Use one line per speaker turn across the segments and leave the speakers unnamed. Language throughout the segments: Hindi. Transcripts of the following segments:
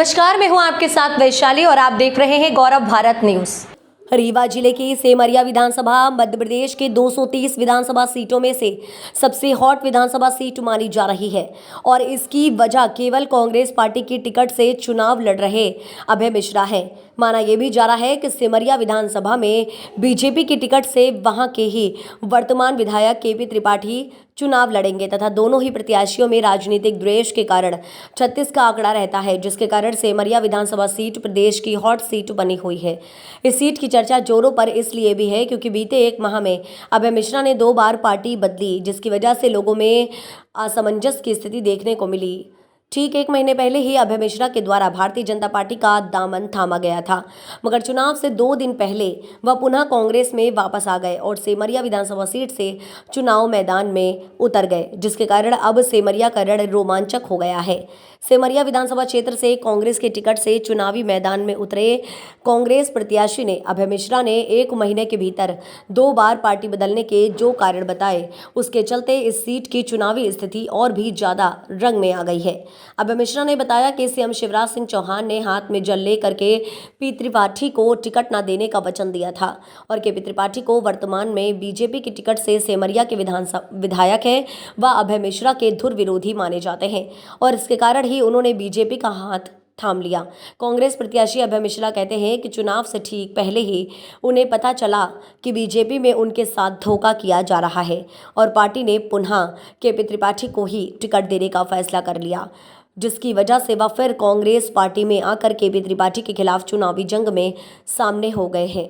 नमस्कार, मैं हूं आपके साथ वैशाली और आप देख रहे हैं गौरव भारत न्यूज। रीवा जिले की सेमरिया विधानसभा मध्य प्रदेश के 230 विधानसभा सीटों में से सबसे हॉट विधानसभा सीट मानी जा रही है और इसकी वजह केवल कांग्रेस पार्टी की टिकट से चुनाव लड़ रहे अभय मिश्रा है। माना यह भी जा रहा है कि सेमरिया विधानसभा में बीजेपी की टिकट से वहां के ही वर्तमान विधायक केपी त्रिपाठी चुनाव लड़ेंगे तथा दोनों ही प्रत्याशियों में राजनीतिक द्वेष के कारण 36 का आंकड़ा रहता है, जिसके कारण सेमरिया विधानसभा सीट प्रदेश की हॉट सीट बनी हुई है। इस सीट की चर्चा जोरों पर इसलिए भी है क्योंकि बीते एक माह में अभय मिश्रा ने 2 बार पार्टी बदली, जिसकी वजह से लोगों में असमंजस की स्थिति देखने को मिली। ठीक 1 महीने पहले ही अभय मिश्रा के द्वारा भारतीय जनता पार्टी का दामन थामा गया था, मगर चुनाव से 2 दिन पहले वह पुनः कांग्रेस में वापस आ गए और सेमरिया विधानसभा सीट से चुनाव मैदान में उतर गए, जिसके कारण अब सेमरिया का रण रोमांचक हो गया है। सेमरिया विधानसभा क्षेत्र से कांग्रेस के टिकट से चुनावी मैदान में उतरे कांग्रेस प्रत्याशी ने अभय मिश्रा ने 1 महीने के भीतर 2 बार पार्टी बदलने के जो कारण बताए, उसके चलते इस सीट की चुनावी स्थिति और भी ज्यादा रंग में आ गई है। अभय मिश्रा ने बताया कि सीएम शिवराज सिंह चौहान ने हाथ में जल लेकर के पी त्रिपाठी को टिकट न देने का वचन दिया था और केपी त्रिपाठी को वर्तमान में बीजेपी की टिकट से सेमरिया के विधायक है, वह अभय मिश्रा के धुर विरोधी माने जाते हैं और इसके कारण ही उन्होंने बीजेपी का हाथ थाम लिया। कांग्रेस प्रत्याशी अभय मिश्रा कहते हैं कि चुनाव से ठीक पहले ही उन्हें पता चला कि बीजेपी में उनके साथ धोखा किया जा रहा है और पार्टी ने पुनः केपी त्रिपाठी को ही टिकट देने का फैसला कर लिया, जिसकी वजह से वह फिर कांग्रेस पार्टी में आकर केपी त्रिपाठी के खिलाफ चुनावी जंग में सामने हो गए हैं।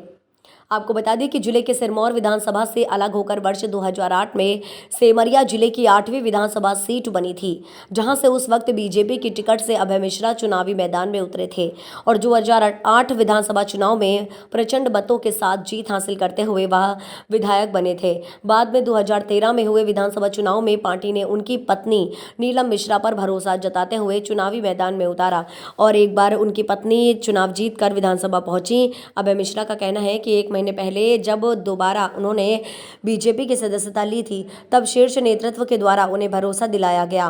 आपको बता दें कि जिले के सिरमौर विधानसभा से अलग होकर वर्ष 2008 में सेमरिया जिले की 8वीं विधानसभा सीट बनी थी, जहां से उस वक्त बीजेपी की टिकट से अभय मिश्रा चुनावी मैदान में उतरे थे और 2008 विधानसभा चुनाव में प्रचंड मतों के साथ जीत हासिल करते हुए वह विधायक बने थे। बाद में 2013 में हुए विधानसभा चुनाव में पार्टी ने उनकी पत्नी नीलम मिश्रा पर भरोसा जताते हुए चुनावी मैदान में उतारा और एक बार उनकी पत्नी चुनाव जीत कर विधानसभा पहुंची। अभय मिश्रा का कहना है कि 1 महीने पहले जब दोबारा उन्होंने बीजेपी की सदस्यता ली थी, तब शीर्ष नेतृत्व के द्वारा उन्हें भरोसा दिलाया गया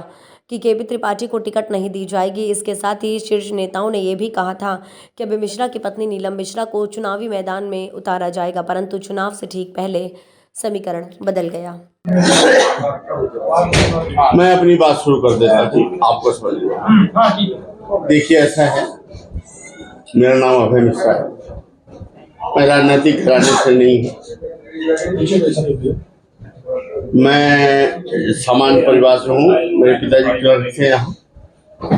कि केपी त्रिपाठी को टिकट नहीं दी जाएगी। इसके साथ ही शीर्ष नेताओं ने यह भी कहा था कि अभय मिश्रा की पत्नी नीलम मिश्रा को चुनावी मैदान में उतारा जाएगा, परंतु चुनाव से ठीक पहले समीकरण बदल गया।
मैं अपनी बात शुरू कर देता हूँ, आपको समझ। देखिए, ऐसा है, मेरा नाम अभय मिश्रा है, मैं राजनीतिक घराने से नहीं हूँ, मैं सामान्य परिवार से हूँ। मेरे पिताजी क्लर्क थे यहाँ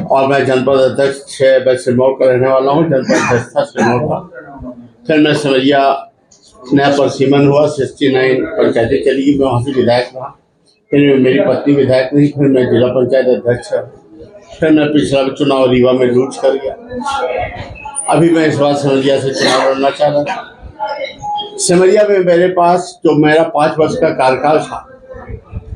और मैं जनपद अध्यक्ष सिरमौर का रहने वाला हूँ। जनपद अध्यक्ष था सिरमौर का, फिर मैं सेमरिया नया परसिमन हुआ, 69 पंचायतें चली गई, मैं वहाँ से विधायक रहा। फिर मेरी पत्नी विधायक नहीं, फिर मैं जिला पंचायत अध्यक्ष, फिर मैं पिछला चुनाव रीवा में लूट कर गया। अभी मैं इस बार सेमरिया से चुनाव लड़ना चाह रहा था। सेमरिया में मेरे पास जो मेरा 5 वर्ष का कार्यकाल था,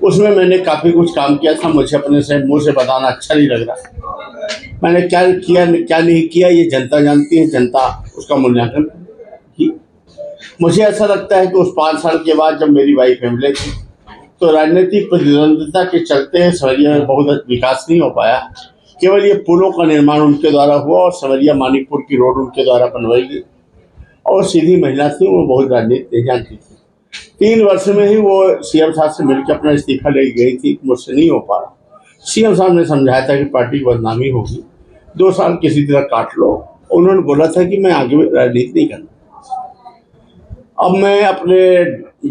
उसमें मैंने काफ़ी कुछ काम किया था। मुझे अपने से मुँह से बताना अच्छा नहीं लग रहा। मैंने क्या किया क्या नहीं किया, ये जनता जानती है, जनता उसका मूल्यांकन की। मुझे ऐसा लगता है कि उस 5 साल के बाद जब मेरी वाइफ एमएलए थी, तो राजनीतिक प्रतिद्वंद्विता के चलते सेमरिया में बहुत विकास नहीं हो पाया। केवल ये पुलों का निर्माण उनके द्वारा हुआ और सेमरिया मानिकपुर की रोड उनके द्वारा बनवाई गई और सीधी महिला थी, वो बहुत राजनीति नहीं जानती थी। 3 वर्ष में ही वो सीएम साहब से मिलकर अपना इस्तीफा ले गई थी, मुझसे नहीं हो पा रहा। सीएम साहब ने समझाया था कि पार्टी की बदनामी होगी, 2 साल किसी तरह काट लो। उन्होंने बोला था कि मैं आगे राजनीति नहीं करना। अब मैं अपने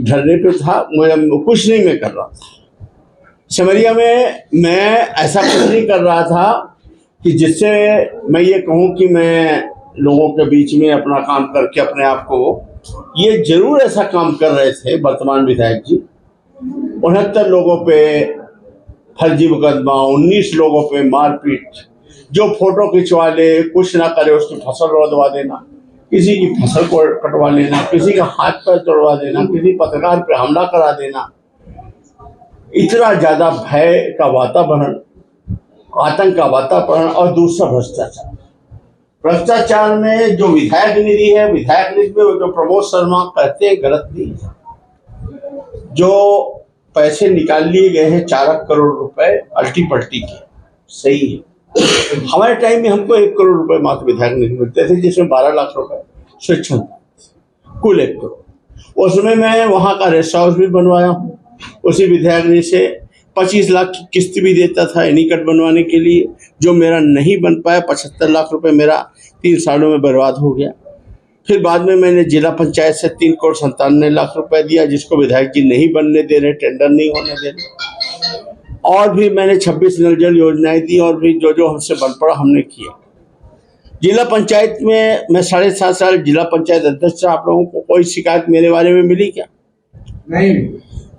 धरने पे था, मैं कुछ नहीं मैं कर रहा था सेमरिया में। मैं ऐसा कुछ नहीं कर रहा था कि जिससे मैं ये कहूँ कि मैं लोगों के बीच में अपना काम करके अपने आप को, ये जरूर ऐसा काम कर रहे थे वर्तमान विधायक जी। 69 लोगों पे फर्जी मुकदमा, 19 लोगों पे मारपीट, जो फोटो खिंचवा ले, कुछ ना करे उसकी फसल रोधवा देना, किसी की फसल को कटवा लेना, किसी का हाथ पैर तोड़वा देना, किसी पत्रकार पे हमला करा देना। इतना ज्यादा भय का वातावरण, आतंक का वातावरण और दूसरा भ्रष्टाचार। भ्रष्टाचार में जो विधायक निधि है, विधायक निधि में जो प्रमोद शर्मा कहते हैं गलत नहीं है। जो पैसे निकाल लिए गए हैं 4 करोड़ रुपए अल्टी पल्टी के, सही है, हमारे टाइम में हमको 1 करोड़ रुपए मात्र विधायक निधि मिलते थे, जिसमें 12 लाख रुपए शिक्षण, कुल 1 करोड़। उसमें मैं वहाँ का रेस्ट हाउस भी बनवाया हूँ, उसी विधायक निधि से 25 लाख की किस्त भी देता था एनीकट बनवाने के लिए, जो मेरा नहीं बन पाया। 75 लाख रुपए मेरा 3 सालों में बर्बाद हो गया। फिर बाद में मैंने जिला पंचायत से 3 करोड़ 97 लाख रुपए दिया, जिसको विधायक जी नहीं बनने दे रहे, टेंडर नहीं होने दे रहे। और भी मैंने 26 नल जल योजनाएं दी, और भी जो जो हमसे बन पड़ा हमने किया। जिला पंचायत में मैं 7.5 साल जिला पंचायत अध्यक्ष। आप लोगों को कोई शिकायत मेरे बारे में मिली क्या?
नहीं।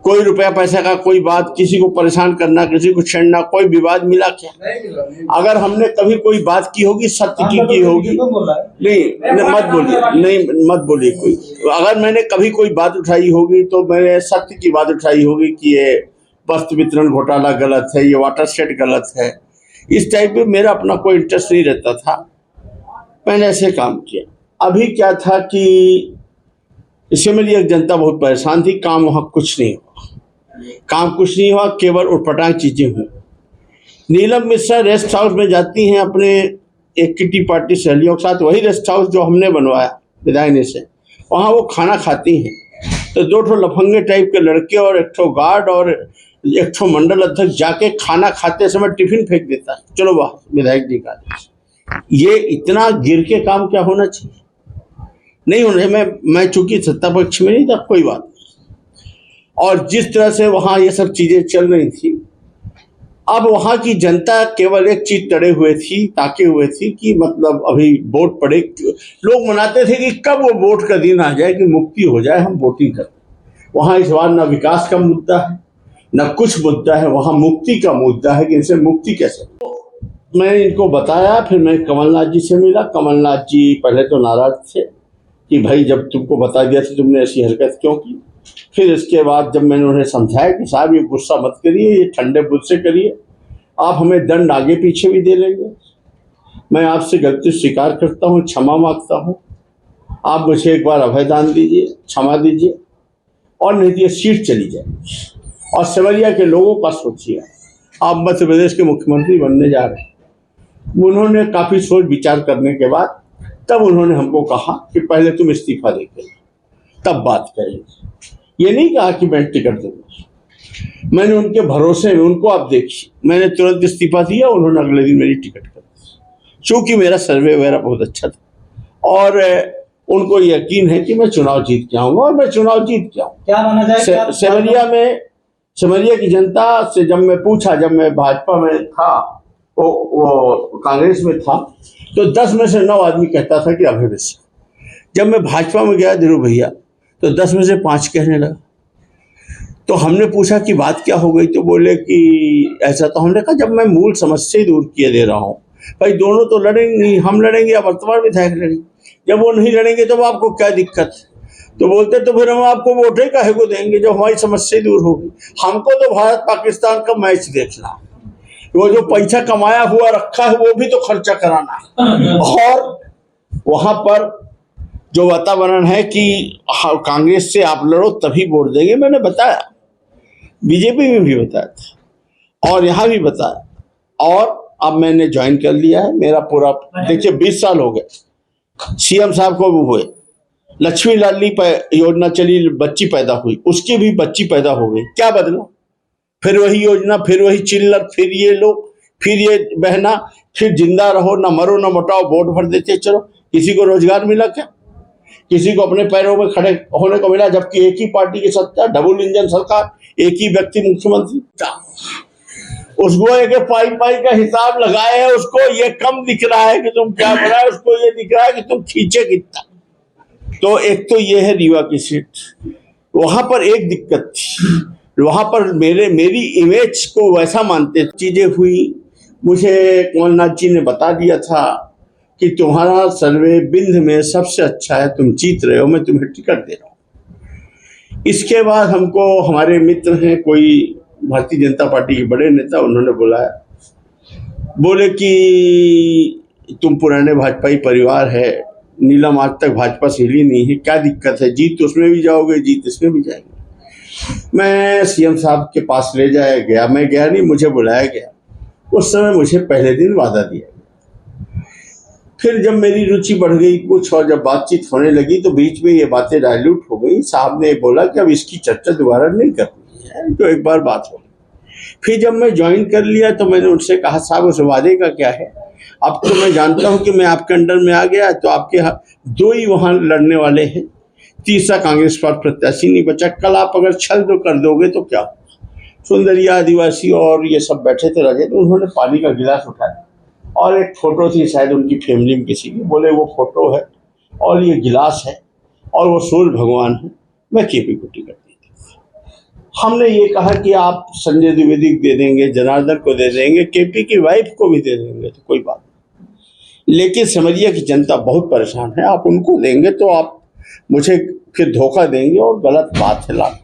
कोई रुपया पैसा का कोई बात, किसी को परेशान करना, किसी को छेड़ना, कोई विवाद मिला क्या?
नहीं।
अगर हमने कभी कोई बात की होगी सत्य की होगी, नहीं मत बोलिए, नहीं मत बोलिए कोई। अगर मैंने कभी कोई बात उठाई होगी तो मैंने सत्य की बात उठाई होगी कि ये वस्त्र वितरण घोटाला गलत है, ये वाटर शेड गलत है। इस टाइप में मेरा अपना कोई इंटरेस्ट नहीं रहता था, मैंने ऐसे काम किया। अभी क्या था कि इससे मेरी एक जनता बहुत परेशान थी, काम वहाँ कुछ नहीं हुआ, काम कुछ नहीं हुआ, केवल उटपटांग चीजें हुई। नीलम मिश्रा रेस्ट हाउस में जाती हैं अपने एक किटी पार्टी सहेलियों के साथ, वही रेस्ट हाउस जो हमने बनवाया विधायक से, वहाँ वो खाना खाती हैं तो 2 लफंगे टाइप के लड़के और 1 गार्ड और 1 मंडल अध्यक्ष जाके खाना खाते समय टिफिन फेंक देता है, चलो वाह विधायक जी का आदेश। ये इतना गिर के काम क्या होना चाहिए? नहीं होना चाहिए। मैं चूंकि सत्ता पक्ष में नहीं था, कोई बात नहीं। और जिस तरह से वहाँ ये सब चीजें चल रही थी, अब वहाँ की जनता केवल एक चीज तड़े हुए थी, ताके हुए थी कि मतलब अभी वोट पड़े। लोग मनाते थे कि कब वो वोट का दिन आ जाए कि मुक्ति हो जाए, हम वोटिंग करें। वहाँ इस बार न विकास का मुद्दा है, न कुछ मुद्दा है, वहाँ मुक्ति का मुद्दा है कि इनसे मुक्ति कैसे। तो मैंने इनको बताया, फिर मैं कमलनाथ जी से मिला। कमलनाथ जी पहले तो नाराज थे कि भाई जब तुमको बता दिया था तुमने ऐसी हरकत क्यों की। फिर इसके बाद जब मैंने उन्हें समझाया कि साहब ये गुस्सा मत करिए, ये ठंडे बुद्ध से करिए, आप हमें दंड आगे पीछे भी दे लेंगे, मैं आपसे गलती स्वीकार करता हूँ, क्षमा मांगता हूँ, आप मुझे एक बार अभयदान दीजिए, क्षमा दीजिए, और नहीं तो ये सीट चली जाएगी। और सिमरिया के लोगों का सोचिए, आप मध्य प्रदेश के मुख्यमंत्री बनने जा रहे हैं। उन्होंने काफ़ी सोच विचार करने के बाद तब उन्होंने हमको कहा कि पहले तुम इस्तीफा देके तब बात करेंगे। ये नहीं कहा कि मैं टिकट दूंगा। मैंने उनके भरोसे में, उनको आप देखिए, मैंने तुरंत इस्तीफा दिया, उन्होंने अगले दिन मेरी टिकट कर दी, चूँकि मेरा सर्वे वगैरह बहुत अच्छा था और उनको यकीन है कि मैं चुनाव जीत के आऊँगा, और मैं चुनाव जीत के आऊँगा।
क्या माना जाए?
सिमरिया की जनता से जब मैं पूछा, जब मैं भाजपा में था, वो कांग्रेस में था, तो 10 में से 9 आदमी कहता था कि अभय मिश्रा। जब मैं भाजपा में गया धीरू भैया, तो 10 में से 5 कहने लगा। तो हमने पूछा कि बात क्या हो गई, तो बोले कि ऐसा। तो हमने कहा जब मैं मूल समस्या दूर किए दे रहा हूँ, भाई दोनों तो लड़ेंगे, हम लड़ेंगे या वर्तमान विधायक लड़ेंगे, जब वो नहीं लड़ेंगे तो आपको क्या दिक्कत है? तो बोलते तो फिर हम आपको वोट ही काहे को देंगे जब हमारी समस्या दूर होगी। हमको तो भारत पाकिस्तान का मैच देखना है, वो जो पैसा कमाया हुआ रखा है वो भी तो खर्चा कराना है। और वहां पर जो वातावरण है कि कांग्रेस से आप लड़ो तभी वोट देंगे, मैंने बताया, बीजेपी में भी बताया था और यहाँ भी बताया। और अब मैंने ज्वाइन कर लिया है, मेरा पूरा देखिए 20 साल हो गए। सीएम साहब को भी हुए, लक्ष्मी लाडली योजना चली, बच्ची पैदा हुई, उसकी भी बच्ची पैदा हो गई, क्या बदला? फिर वही योजना, फिर वही चिल्लर, फिर ये लोग, फिर ये बहना, फिर जिंदा रहो, ना मरो ना मोटाओ, वोट भर देते चलो। किसी को रोजगार मिला क्या? किसी को अपने पैरों में खड़े होने को मिला? जबकि एक ही पार्टी की सत्ता, डबल इंजन सरकार, एक ही व्यक्ति मुख्यमंत्री। उसको एक पाई का हिसाब लगाए है, उसको ये कम दिख रहा है कि तुम क्या बनाए, उसको ये दिख रहा है कि तुम खींचे कितना। तो एक तो ये है रीवा की सीट, वहां पर एक दिक्कत थी, वहां पर मेरी इमेज को वैसा मानते चीजें हुई। मुझे कमलनाथ जी ने बता दिया था कि तुम्हारा सर्वे बिंद में सबसे अच्छा है, तुम जीत रहे हो, मैं तुम्हें टिकट दे रहा हूँ। इसके बाद हमको हमारे मित्र हैं, कोई भारतीय जनता पार्टी के बड़े नेता, उन्होंने बुलाया, बोले कि तुम पुराने भाजपाई परिवार है, नीलम आज तक भाजपा से हिली नहीं है, क्या दिक्कत है? जीत उसमें भी जाओगे, जीत इसमें भी जाएंगे। मैं सीएम साहब के पास ले जाया गया, मैं गया नहीं, मुझे बुलाया गया। उस समय मुझे पहले दिन वादा दिया। फिर जब मेरी रुचि बढ़ गई कुछ और जब बातचीत होने लगी तो बीच में ये बातें डाइल्यूट हो गई। साहब ने बोला कि अब इसकी चर्चा दोबारा नहीं करनी है, तो एक बार बात हो। फिर जब मैं ज्वाइन कर लिया तो मैंने उनसे कहा साहब उस वादे का क्या है, अब तो मैं जानता हूं कि मैं आपके अंडर में आ गया तो आपके दो ही वहां लड़ने वाले हैं, तीसरा कांग्रेस पर प्रत्याशी नहीं बचा। कल आप अगर छल दो कर दोगे तो क्या। सुंदरिया आदिवासी और ये सब बैठे थे राजेंद्र, उन्होंने पानी का गिलास उठाया और एक फोटो थी शायद उनकी फैमिली में किसी की, बोले वो फोटो है और ये गिलास है और वो सूर्य भगवान है, मैं केपी को टिकट दी थी। हमने ये कहा कि आप संजय द्विवेदी दे देंगे, जनार्दन को दे देंगे, केपी की वाइफ को भी दे देंगे तो कोई बात नहीं, लेकिन समझिए कि जनता बहुत परेशान है, आप उनको देंगे तो आप मुझे फिर धोखा देंगे और गलत बात है। लाभ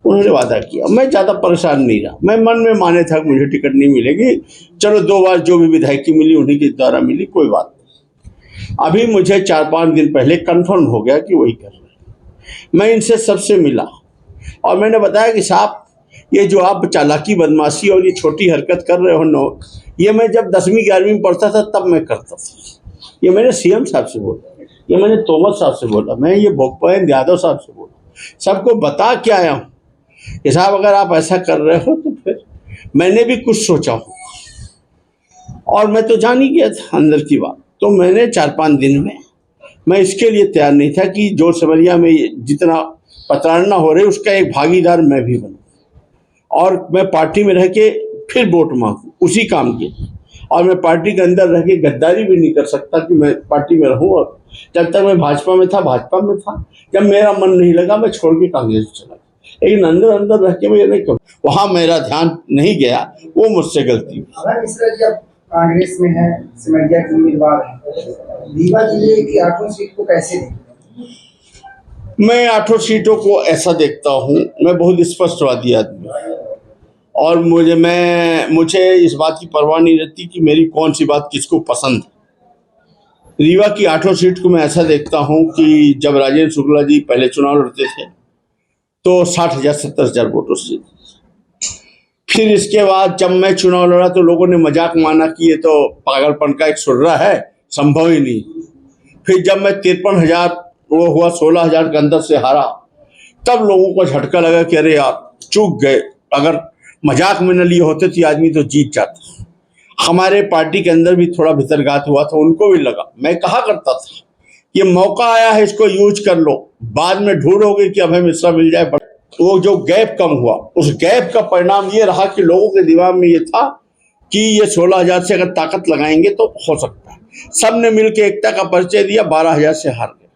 उन्होंने वादा किया, मैं ज़्यादा परेशान नहीं रहा। मैं मन में माने था कि मुझे टिकट नहीं मिलेगी, चलो 2 बार जो भी विधायकी मिली उन्हीं के द्वारा मिली, कोई बात नहीं। अभी मुझे 4-5 दिन पहले कंफर्म हो गया कि वही कर रहे हैं। मैं इनसे सबसे मिला और मैंने बताया कि साहब ये जो आप चालाकी बदमाशी और ये छोटी हरकत कर रहे हो ये मैं जब 10वीं 11वीं में पढ़ता था तब मैं करता था। ये मैंने सीएम साहब से बोला, ये मैंने तोमर साहब से बोला, मैं ये भूपेंद्र यादव साहब से बोला, सबको बता के आया हूँ कि साहब अगर आप ऐसा कर रहे हो तो फिर मैंने भी कुछ सोचा हो और मैं तो जान ही गया था अंदर की बात। तो मैंने 4-5 दिन में मैं इसके लिए तैयार नहीं था कि जो सिमरिया में जितना प्रताड़ना हो रही उसका एक भागीदार मैं भी बनूं और मैं पार्टी में रह के फिर वोट मांगूं उसी काम के। और मैं पार्टी के अंदर रह के गद्दारी भी नहीं कर सकता कि मैं पार्टी में रहूं। और जब तक मैं भाजपा में था, जब मेरा मन नहीं लगा मैं छोड़ के कांग्रेस चला, लेकिन अंदर रह के मैं नहीं कहूँ वहां मेरा ध्यान नहीं गया, वो मुझसे गलती हुई।
कांग्रेस में है, सिमरिया के उम्मीदवार है, रीवा जिले की 8 सीट को कैसे देखते?
मैं 8 सीटों को ऐसा देखता हूँ, मैं बहुत स्पष्टवादी आदमी हूँ और मुझे इस बात की परवाह नहीं रहती कि मेरी कौन सी बात किसको पसंद है। रीवा की 8 सीट को मैं ऐसा देखता हूँ कि जब राजेंद्र शुक्ला जी पहले चुनाव लड़ते थे तो 60,000-70,000 वोटों से, फिर इसके बाद जब मैं चुनाव लड़ा तो लोगों ने मजाक माना कि ये तो पागलपन का एक सुर्रा है, संभव ही नहीं। फिर जब मैं 53,000 वो हुआ 16,000 के अंदर से हारा, तब लोगों को झटका लगा कि अरे यार चूक गए, अगर मजाक में न लिए होते तो आदमी तो जीत जाता। हमारे पार्टी के अंदर भी थोड़ा भितरघात हुआ था, उनको भी लगा। मैं कहा करता था ये मौका आया है इसको यूज कर लो, बाद में ढूंढोगे कि अभय मिश्रा मिल जाए। वो जो गैप कम हुआ उस गैप का परिणाम ये रहा कि लोगों के दिमाग में ये था कि ये 16,000 से अगर ताकत लगाएंगे तो हो सकता है। सब ने मिलकर एकता का परिचय दिया, 12,000 से हार गए।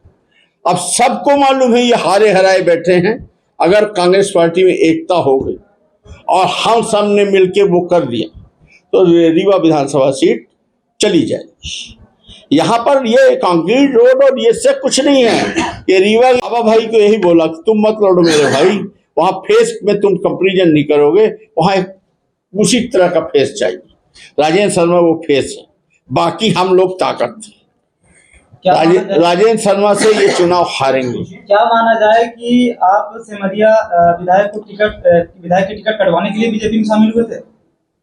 अब सबको मालूम है ये हारे हराए बैठे हैं। अगर कांग्रेस पार्टी में एकता हो गई और हम सब ने मिलकर वो कर दिया तो रीवा विधानसभा सीट चली जाएगी। यहाँ पर ये कंक्रीट रोड और ये सब कुछ नहीं है। ये रीवा बाबा भाई को यही बोला कि तुम मत लड़ो मेरे भाई, वहां फेस में तुम कंपेरिजन नहीं करोगे, वहां उसी तरह का फेस चाहिए। राजेंद्र शर्मा वो फेस है, बाकी हम लोग ताकत। राजेंद्र शर्मा से ये चुनाव हारेंगे।
क्या माना जाए कि आप सिमरिया विधायक की टिकट कटवाने के लिए बीजेपी में शामिल हुए थे?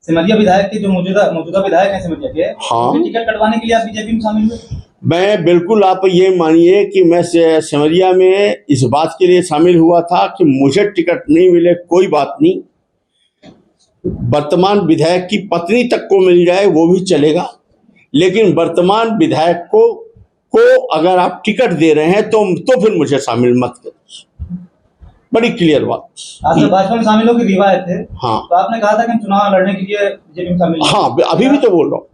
सिमरिया विधायक के जो मौजूदा विधायक हैं सिमरिया के,
हाँ,
टिकट कटवाने के लिए आप बीजेपी में शामिल हुए?
मैं बिल्कुल, आप ये मानिए कि मैं सिमरिया में इस बात के लिए शामिल हुआ था कि मुझे टिकट नहीं मिले कोई बात नहीं, वर्तमान विधायक की पत्नी तक को मिल जाए वो भी चलेगा, लेकिन वर्तमान विधायक को अगर आप टिकट दे रहे हैं तो फिर मुझे शामिल मत करो। बड़ी क्लियर बात।
आप जब भाजपा में शामिल होकर रीवा आए थे,
हाँ,
तो आपने कहा था कि चुनाव लड़ने के लिए बीजेपी में शामिल।
हाँ, अभी भी तो बोल रहा हूँ,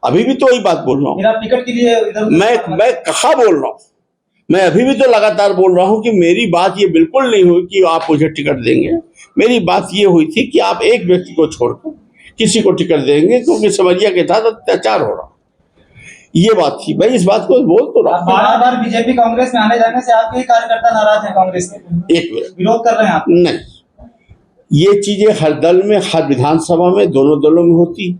अभी भी तो वही बात बोल रहा हूँ।
आप टिकट के लिए इधर
मैं कहाँ बोल रहा हूँ, मैं अभी भी तो लगातार बोल रहा हूँ कि मेरी बात ये बिल्कुल नहीं हुई कि आप मुझे टिकट देंगे। मेरी बात ये हुई थी कि आप एक व्यक्ति को छोड़कर किसी को टिकट देंगे क्योंकि सिमरिया के साथ अत्याचार हो रहा, ये बात थी। भाई इस बात को बोल तो रहा।
बार बीजेपी कांग्रेस में आने जाने से आपके कार्यकर्ता नाराज हैं, कांग्रेस के
एक
विरोध कर रहे हैं आप?
नहीं, ये चीजें हर दल में, हर विधानसभा में, दोनों दलों में होती।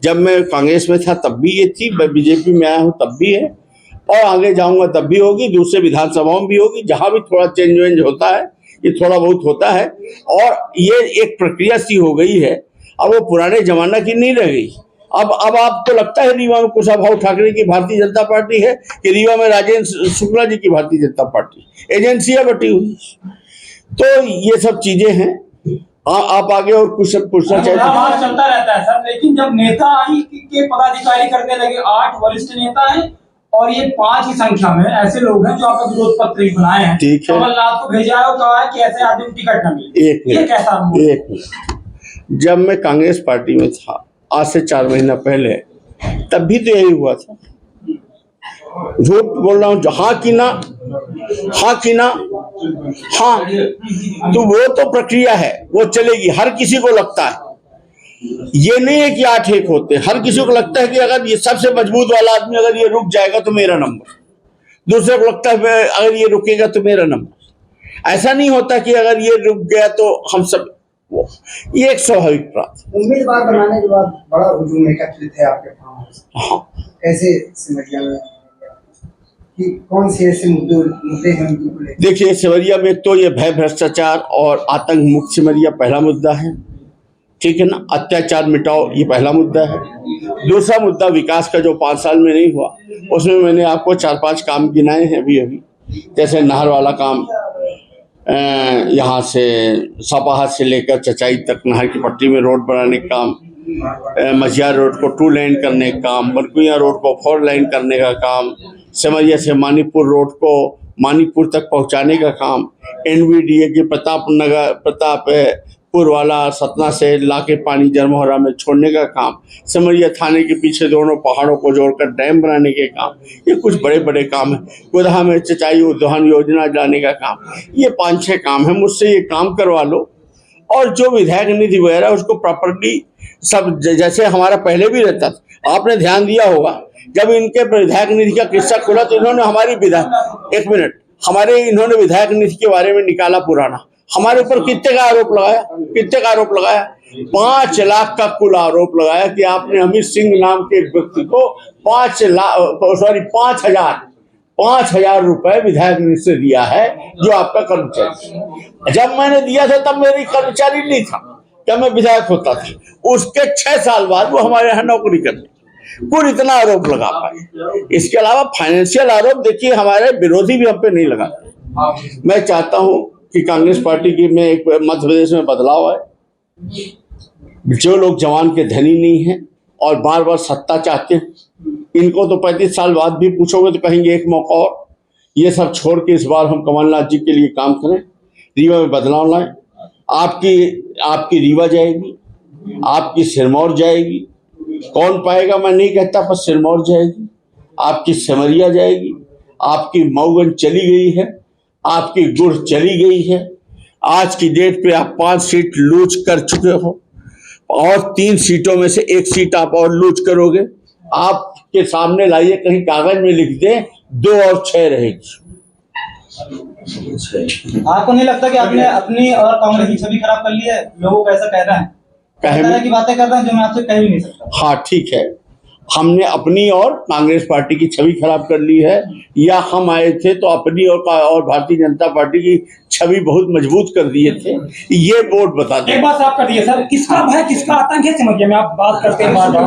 जब मैं कांग्रेस में था तब भी ये थी, मैं बीजेपी में आया हूँ तब भी है और आगे जाऊंगा तब भी होगी, दूसरे विधानसभाओं में भी होगी। जहां भी थोड़ा चेंज होता है, ये थोड़ा बहुत होता है और ये एक प्रक्रिया सी हो गई है। अब वो पुराने जमाना की नहीं रह गई। अब आपको लगता है रीवा में कुशाभाऊ ठाकरे की भारतीय जनता पार्टी है कि रीवा में राजेंद्र शुक्ला जी की भारतीय जनता पार्टी? एजेंसियां बटी हुई। तो ये सब चीजें हैं। आप आगे और कुछ पूछना चाहते हैं?
चलता रहता है सर, लेकिन जब नेता आई के पदाधिकारी करने लगे, 8 वरिष्ठ नेता हैं और ये 5 की संख्या में ऐसे लोग हैं जो आपका विरोध पत्र बनाए हैं।
ठीक है।
कमलनाथ को भेजा है और कहा है कि ऐसे आदमी टिकट न मिले।
एक मिनट, जब मैं कांग्रेस पार्टी में था आज से 4 महीना पहले, तब भी तो यही हुआ था। झूठ बोल रहा हूँ? हाँ कि ना? हाँ कि ना? हाँ। तो वो तो प्रक्रिया है, वो चलेगी। हर किसी को लगता है, ये नहीं है कि 8 एक होते, हर किसी को लगता है कि अगर ये सबसे मजबूत वाला आदमी अगर ये रुक जाएगा तो मेरा नंबर, दूसरे को लगता है अगर ये रुकेगा तो मेरा नंबर। ऐसा नहीं होता कि अगर ये रुक गया तो हम सब, वो ये एक स्वाभाविक बात।
उम्मीदवार बनाने के बाद बड़ा हुजूम एकत्रित है आपके फार्म हाउस।
हाँ,
कैसे सिमरिया में कि कौन से ऐसे मुद्दे हैं उनको लेकर?
देखिए, सिमरिया में तो ये भय, भ्रष्टाचार और आतंक मुक्त सिमरिया पहला मुद्दा है, ठीक है ना। अत्याचार मिटाओ, ये पहला मुद्दा है। दूसरा मुद्दा विकास का, जो 5 साल में नहीं हुआ, उसमें मैंने आपको 4-5 काम गिनाए हैं अभी। जैसे नहर वाला काम, यहाँ से सपाहा से लेकर चचाई तक नहर की पट्टी में रोड बनाने का काम, मझिया रोड को 2 लेन करने का काम, बनकुइया रोड को 4 लेन करने का काम, सिमरिया से मानीपुर रोड को मानीपुर तक पहुंचाने का काम, NVDA के प्रतापपुर वाला सतना से लाके पानी जरमोहरा में छोड़ने का काम, सिमरिया थाने के पीछे दोनों पहाड़ों को जोड़कर डैम बनाने के काम, ये कुछ बड़े बड़े काम हैं। गोधा में सिंचाई उद्वहन योजना लाने का काम, ये 5-6 काम है। मुझसे ये काम करवा लो, और जो विधायक निधि वगैरह उसको प्रॉपर्ली सब, जैसे हमारा पहले भी रहता था। आपने ध्यान दिया होगा जब इनके विधायक निधि का किस्सा खुला तो इन्होंने हमारी इन्होंने विधायक निधि के बारे में निकाला पुराना। हमारे ऊपर कितने का आरोप लगाया? 5 लाख का कुल आरोप लगाया कि आपने अमित सिंह नाम के एक व्यक्ति को 5,000 रुपए विधायक निधि से दिया है, जो आपका कर्मचारी। जब मैंने दिया था तब मेरी कर्मचारी नहीं था, जब मैं विधायक होता था। उसके 6 साल बाद वो हमारे यहाँ नौकरी करते, कुल इतना आरोप लगा पाए। इसके अलावा फाइनेंशियल आरोप देखिए, हमारे विरोधी भी हम पे नहीं लगाते। मैं चाहता हूं कि कांग्रेस पार्टी की में एक मध्य प्रदेश में बदलाव आए। जो लोग जवान के धनी नहीं हैं और बार बार सत्ता चाहते हैं, इनको तो 35 साल बाद भी पूछोगे तो कहेंगे एक मौका और। ये सब छोड़ के इस बार हम कमलनाथ जी के लिए काम करें, रीवा में बदलाव लाएं। आपकी रीवा जाएगी, आपकी सिरमौर जाएगी। कौन पाएगा मैं नहीं कहता, पर सिरमौर जाएगी, आपकी सिमरिया जाएगी, आपकी मऊगंज चली गई है, आपकी गुड़ चली गई है। आज की डेट पे आप 5 सीट लूज कर चुके हो और 3 सीटों में से 1 सीट आप और लूज करोगे। आपके सामने लाइए, कहीं कागज में लिख दें 2 और 6 रहेगी।
आपको नहीं लगता कि आपने अपनी और कांग्रेस की छवि खराब कर ली है? लोगों को ऐसा कहना है, इस तरह की बातें करना है जो मैं आपसे कह भी नहीं सकता।
हाँ ठीक है, हमने अपनी और कांग्रेस पार्टी की छवि खराब कर ली है, या हम आए थे तो अपनी और भारतीय जनता पार्टी की छवि बहुत मजबूत कर दिए थे, ये बोर्ड बता दें।
एक बात साफ कर दिए सर, किसका भय किसका आतंक है सिमरिया में? आप बात करते हैं बार-बार।